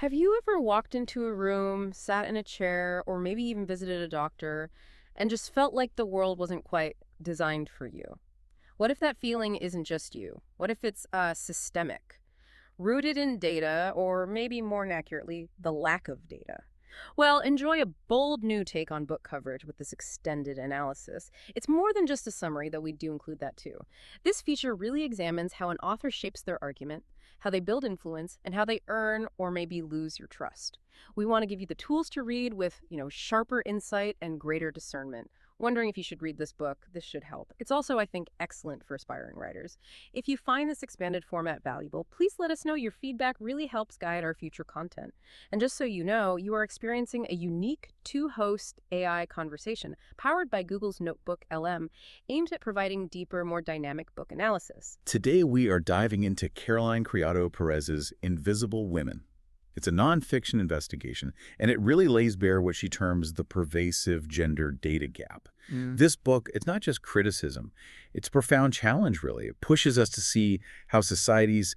Have you ever walked into a room, sat in a chair, or maybe even visited a doctor and just felt like the world wasn't quite designed for you? What if that feeling isn't just you? What if it's systemic, rooted in data, or maybe more accurately, the lack of data? Well, enjoy a bold new take on book coverage with this extended analysis. It's more than just a summary, though we do include that too. This feature really examines how an author shapes their argument, how they build influence, and how they earn or maybe lose your trust. We want to give you the tools to read with, sharper insight and greater discernment. Wondering if you should read this book, this should help. It's also, I think, excellent for aspiring writers. If you find this expanded format valuable, please let us know. Your feedback really helps guide our future content. And just so you know, you are experiencing a unique two-host AI conversation powered by Google's NotebookLM, aimed at providing deeper, more dynamic book analysis. Today we are diving into Caroline Criado Perez's Invisible Women. It's a nonfiction investigation, and it really lays bare what she terms the pervasive gender data gap. This book, it's not just criticism, it's a profound challenge, really. It pushes us to see how society's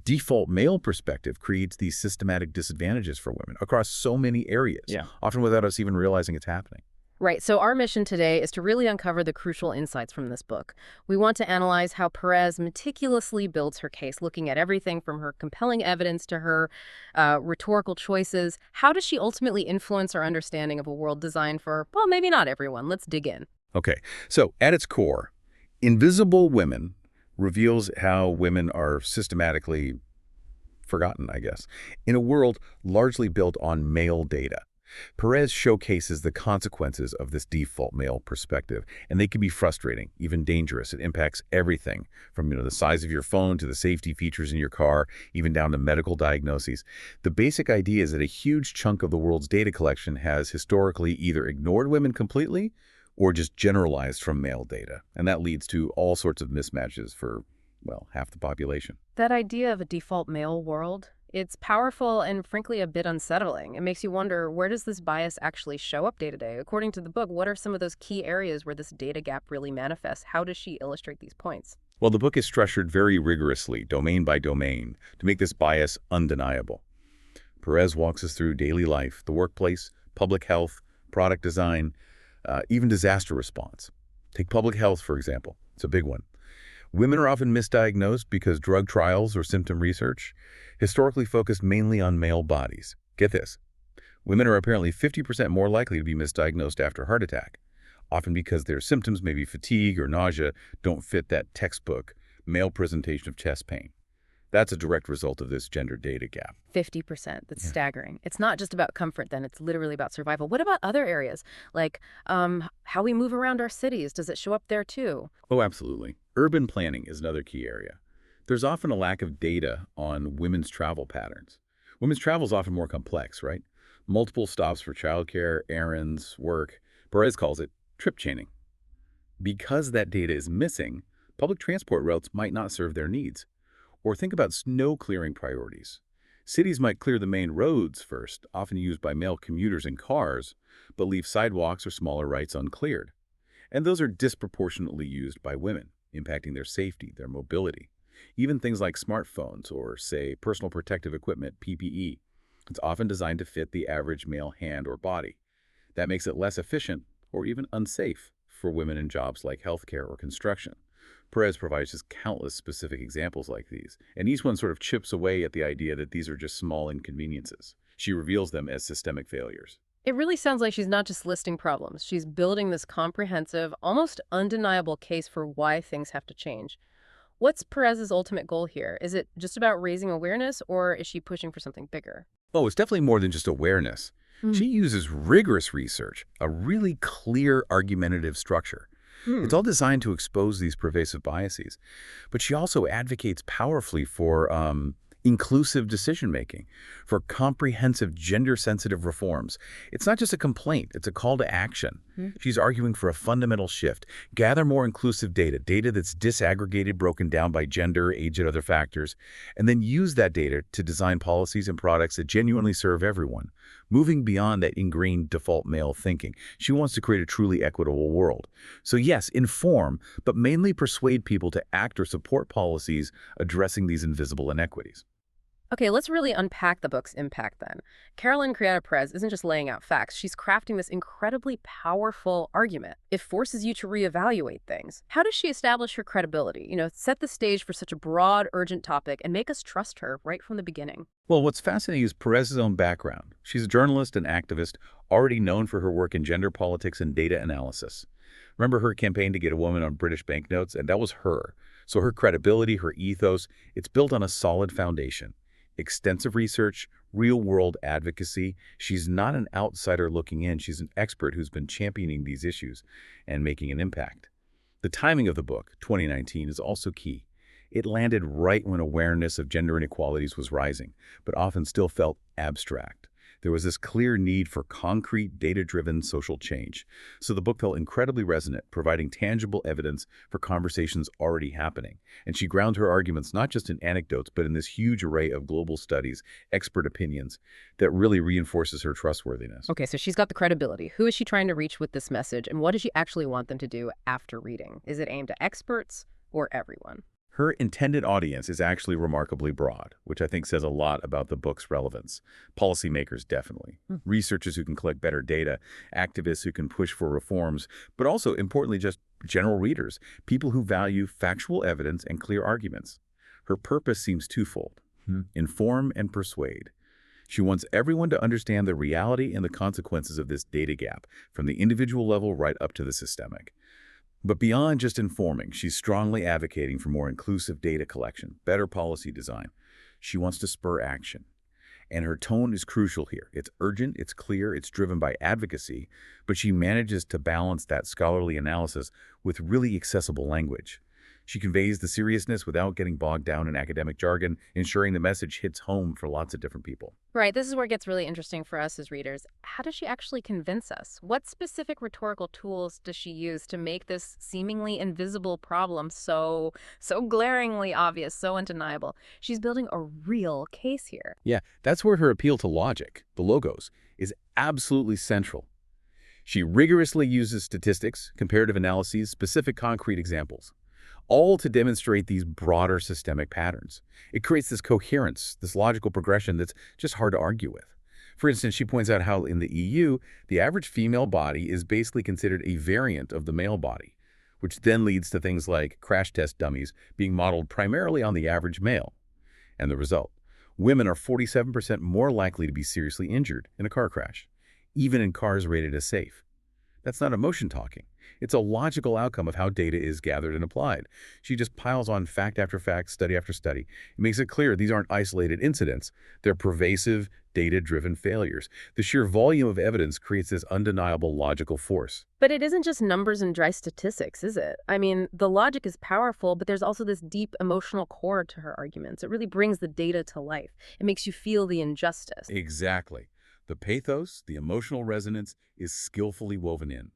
default male perspective creates these systematic disadvantages for women across so many areas, often without us even realizing it's happening. Right, so our mission today is to really uncover the crucial insights from this book. We want to analyze how Perez meticulously builds her case, looking at everything from her compelling evidence to her rhetorical choices. How does she ultimately influence our understanding of a world designed for, well, maybe not everyone? Let's dig in. Okay, so at its core, Invisible Women reveals how women are systematically forgotten, I guess, in a world largely built on male data. Perez showcases the consequences of this default male perspective, and they can be frustrating, even dangerous. It impacts everything from the size of your phone to the safety features in your car, even down to medical diagnoses. The basic idea is that a huge chunk of the world's data collection has historically either ignored women completely or just generalized from male data, and that leads to all sorts of mismatches for, well, half the population. That idea of a default male world, it's powerful and frankly a bit unsettling. It makes you wonder, where does this bias actually show up day to day? According to the book, what are some of those key areas where this data gap really manifests? How does she illustrate these points? Well, the book is structured very rigorously, domain by domain, to make this bias undeniable. Perez walks us through daily life, the workplace, public health, product design, even disaster response. Take public health, for example. It's a big one. Women are often misdiagnosed because drug trials or symptom research historically focused mainly on male bodies. Get this. Women are apparently 50% more likely to be misdiagnosed after a heart attack, often because their symptoms, maybe fatigue or nausea, don't fit that textbook male presentation of chest pain. That's a direct result of this gender data gap. 50%. That's staggering. It's not just about comfort then, it's literally about survival. What about other areas? Like how we move around our cities? Does it show up there too? Oh, absolutely. Urban planning is another key area. There's often a lack of data on women's travel patterns. Women's travel is often more complex, right? Multiple stops for childcare, errands, work. Perez calls it trip chaining. Because that data is missing, public transport routes might not serve their needs. Or think about snow clearing priorities. Cities might clear the main roads first, often used by male commuters in cars, but leave sidewalks or smaller rights uncleared. And those are disproportionately used by women, impacting their safety, their mobility. Even things like smartphones or, say, personal protective equipment, PPE. It's often designed to fit the average male hand or body. That makes it less efficient or even unsafe for women in jobs like healthcare or construction. Perez provides just countless specific examples like these, and each one sort of chips away at the idea that these are just small inconveniences. She reveals them as systemic failures. It really sounds like she's not just listing problems. She's building this comprehensive, almost undeniable case for why things have to change. What's Perez's ultimate goal here? Is it just about raising awareness, or is she pushing for something bigger? Oh, it's definitely more than just awareness. She uses rigorous research, a really clear argumentative structure. It's all designed to expose these pervasive biases. But she also advocates powerfully for inclusive decision-making, for comprehensive gender-sensitive reforms. It's not just a complaint, it's a call to action. She's arguing for a fundamental shift. Gather more inclusive data that's disaggregated, broken down by gender, age, and other factors, and then use that data to design policies and products that genuinely serve everyone, moving beyond that ingrained default male thinking. She wants to create a truly equitable world. So yes, inform, but mainly persuade people to act or support policies addressing these invisible inequities. Okay, let's really unpack the book's impact then. Carolyn Criado Perez isn't just laying out facts, she's crafting this incredibly powerful argument. It forces you to reevaluate things. How does she establish her credibility? Set the stage for such a broad, urgent topic and make us trust her right from the beginning. Well, what's fascinating is Perez's own background. She's a journalist and activist, already known for her work in gender politics and data analysis. Remember her campaign to get a woman on British banknotes? And that was her. So her credibility, her ethos, it's built on a solid foundation. Extensive research, real-world advocacy. She's not an outsider looking in. She's an expert who's been championing these issues and making an impact. The timing of the book, 2019, is also key. It landed right when awareness of gender inequalities was rising, but often still felt abstract. There was this clear need for concrete, data-driven social change. So the book felt incredibly resonant, providing tangible evidence for conversations already happening. And she grounded her arguments not just in anecdotes, but in this huge array of global studies, expert opinions, that really reinforces her trustworthiness. Okay, so she's got the credibility. Who is she trying to reach with this message, and what does she actually want them to do after reading? Is it aimed at experts or everyone? Her intended audience is actually remarkably broad, which I think says a lot about the book's relevance. Policymakers, definitely. Researchers who can collect better data, activists who can push for reforms, but also, importantly, just general readers, people who value factual evidence and clear arguments. Her purpose seems twofold: inform and persuade. She wants everyone to understand the reality and the consequences of this data gap, from the individual level right up to the systemic. But beyond just informing, she's strongly advocating for more inclusive data collection, better policy design. She wants to spur action. And her tone is crucial here. It's urgent, it's clear, it's driven by advocacy, but she manages to balance that scholarly analysis with really accessible language. She conveys the seriousness without getting bogged down in academic jargon, ensuring the message hits home for lots of different people. Right, this is where it gets really interesting for us as readers. How does she actually convince us? What specific rhetorical tools does she use to make this seemingly invisible problem so glaringly obvious, so undeniable? She's building a real case here. Yeah, that's where her appeal to logic, the logos, is absolutely central. She rigorously uses statistics, comparative analyses, specific concrete examples, all to demonstrate these broader systemic patterns. It creates this coherence, this logical progression that's just hard to argue with. For instance, she points out how in the EU, the average female body is basically considered a variant of the male body, which then leads to things like crash test dummies being modeled primarily on the average male. And the result: women are 47% more likely to be seriously injured in a car crash, even in cars rated as safe. That's not emotion talking. It's a logical outcome of how data is gathered and applied. She just piles on fact after fact, study after study. It makes it clear these aren't isolated incidents. They're pervasive, data-driven failures. The sheer volume of evidence creates this undeniable logical force. But it isn't just numbers and dry statistics, is it? I mean, the logic is powerful, but there's also this deep emotional core to her arguments. It really brings the data to life. It makes you feel the injustice. Exactly. The pathos, the emotional resonance, is skillfully woven in.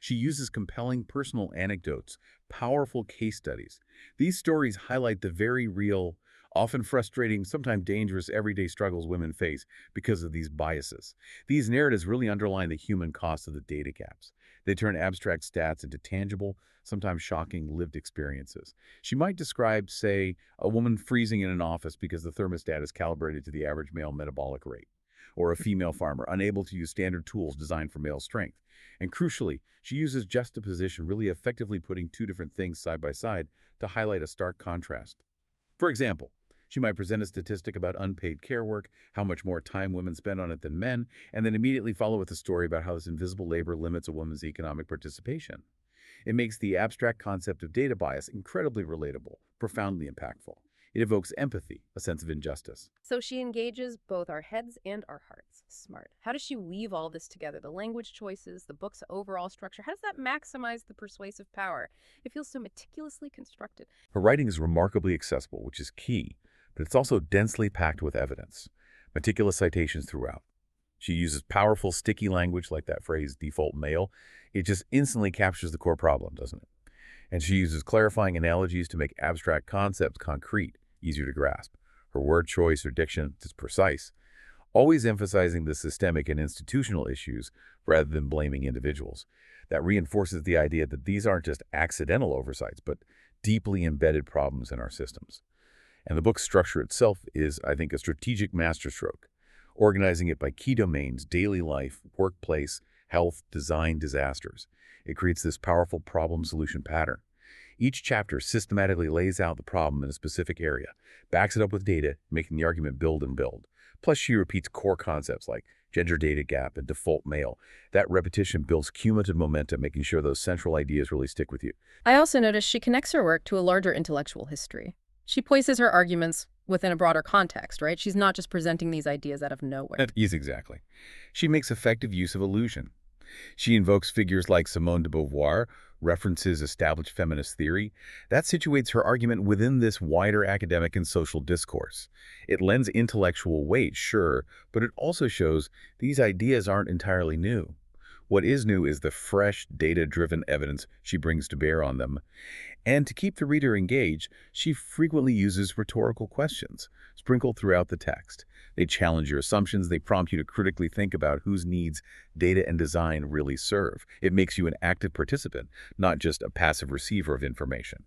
She uses compelling personal anecdotes, powerful case studies. These stories highlight the very real, often frustrating, sometimes dangerous everyday struggles women face because of these biases. These narratives really underline the human cost of the data gaps. They turn abstract stats into tangible, sometimes shocking lived experiences. She might describe, say, a woman freezing in an office because the thermostat is calibrated to the average male metabolic rate, or a female farmer unable to use standard tools designed for male strength. And crucially, she uses juxtaposition, really effectively putting two different things side by side to highlight a stark contrast. For example, she might present a statistic about unpaid care work, how much more time women spend on it than men, and then immediately follow with a story about how this invisible labor limits a woman's economic participation. It makes the abstract concept of data bias incredibly relatable, profoundly impactful. It evokes empathy, a sense of injustice. So she engages both our heads and our hearts. Smart. How does she weave all this together? The language choices, the book's overall structure. How does that maximize the persuasive power? It feels so meticulously constructed. Her writing is remarkably accessible, which is key, but it's also densely packed with evidence. Meticulous citations throughout. She uses powerful, sticky language like that phrase, default male. It just instantly captures the core problem, doesn't it? And she uses clarifying analogies to make abstract concepts concrete, easier to grasp. Her word choice or diction is precise, always emphasizing the systemic and institutional issues rather than blaming individuals. That reinforces the idea that these aren't just accidental oversights, but deeply embedded problems in our systems. And the book's structure itself is, I think, a strategic masterstroke, organizing it by key domains: daily life, workplace, health, design, disasters. It creates this powerful problem-solution pattern. Each chapter systematically lays out the problem in a specific area, backs it up with data, making the argument build and build. Plus, she repeats core concepts like gender data gap and default male. That repetition builds cumulative momentum, making sure those central ideas really stick with you. I also noticed she connects her work to a larger intellectual history. She places her arguments within a broader context, right? She's not just presenting these ideas out of nowhere. Yes, exactly. She makes effective use of illusion. She invokes figures like Simone de Beauvoir, references established feminist theory. That situates her argument within this wider academic and social discourse. It lends intellectual weight, sure, but it also shows these ideas aren't entirely new. What is new is the fresh, data-driven evidence she brings to bear on them. And to keep the reader engaged, she frequently uses rhetorical questions, sprinkled throughout the text. They challenge your assumptions, they prompt you to critically think about whose needs data and design really serve. It makes you an active participant, not just a passive receiver of information.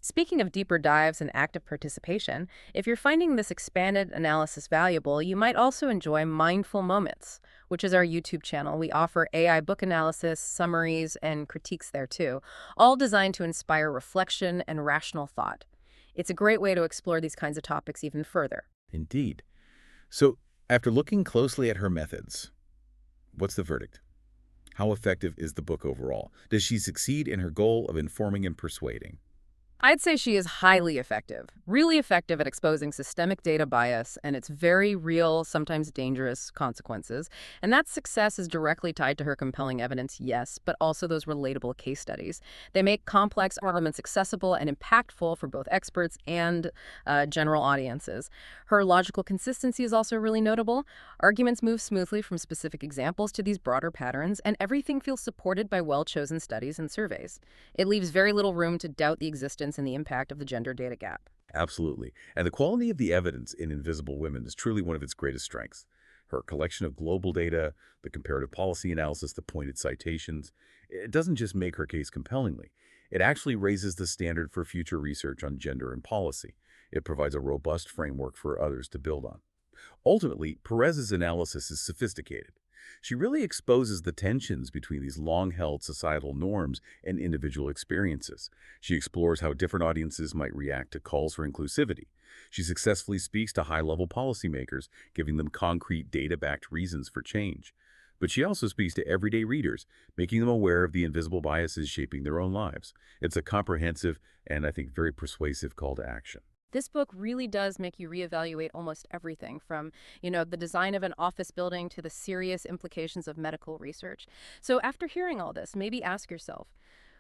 Speaking of deeper dives and active participation, if you're finding this expanded analysis valuable, you might also enjoy Mindful Moments, which is our YouTube channel. We offer AI book analysis, summaries, and critiques there too, all designed to inspire reflection and rational thought. It's a great way to explore these kinds of topics even further. Indeed. So, after looking closely at her methods, what's the verdict? How effective is the book overall? Does she succeed in her goal of informing and persuading? I'd say she is highly effective, really effective at exposing systemic data bias and its very real, sometimes dangerous consequences. And that success is directly tied to her compelling evidence, yes, but also those relatable case studies. They make complex elements accessible and impactful for both experts and general audiences. Her logical consistency is also really notable. Arguments move smoothly from specific examples to these broader patterns, and everything feels supported by well-chosen studies and surveys. It leaves very little room to doubt the existence and the impact of the gender data gap. Absolutely. And the quality of the evidence in Invisible Women is truly one of its greatest strengths. Her collection of global data, the comparative policy analysis, the pointed citations, it doesn't just make her case compellingly. It actually raises the standard for future research on gender and policy. It provides a robust framework for others to build on. Ultimately, Perez's analysis is sophisticated. She really exposes the tensions between these long-held societal norms and individual experiences. She explores how different audiences might react to calls for inclusivity. She successfully speaks to high-level policymakers, giving them concrete data-backed reasons for change. But she also speaks to everyday readers, making them aware of the invisible biases shaping their own lives. It's a comprehensive and, I think, very persuasive call to action. This book really does make you reevaluate almost everything from, the design of an office building to the serious implications of medical research. So after hearing all this, maybe ask yourself,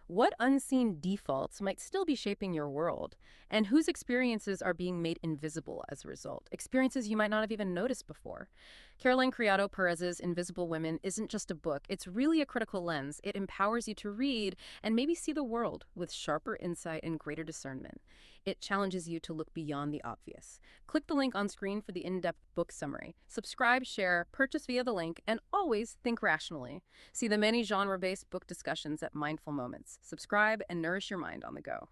what unseen defaults might still be shaping your world, and whose experiences are being made invisible as a result? Experiences you might not have even noticed before. Caroline Criado Perez's Invisible Women isn't just a book, it's really a critical lens. It empowers you to read and maybe see the world with sharper insight and greater discernment. It challenges you to look beyond the obvious. Click the link on screen for the in-depth book summary. Subscribe, share, purchase via the link, and always think rationally. See the many genre-based book discussions at Mindful Moments. Subscribe and nourish your mind on the go.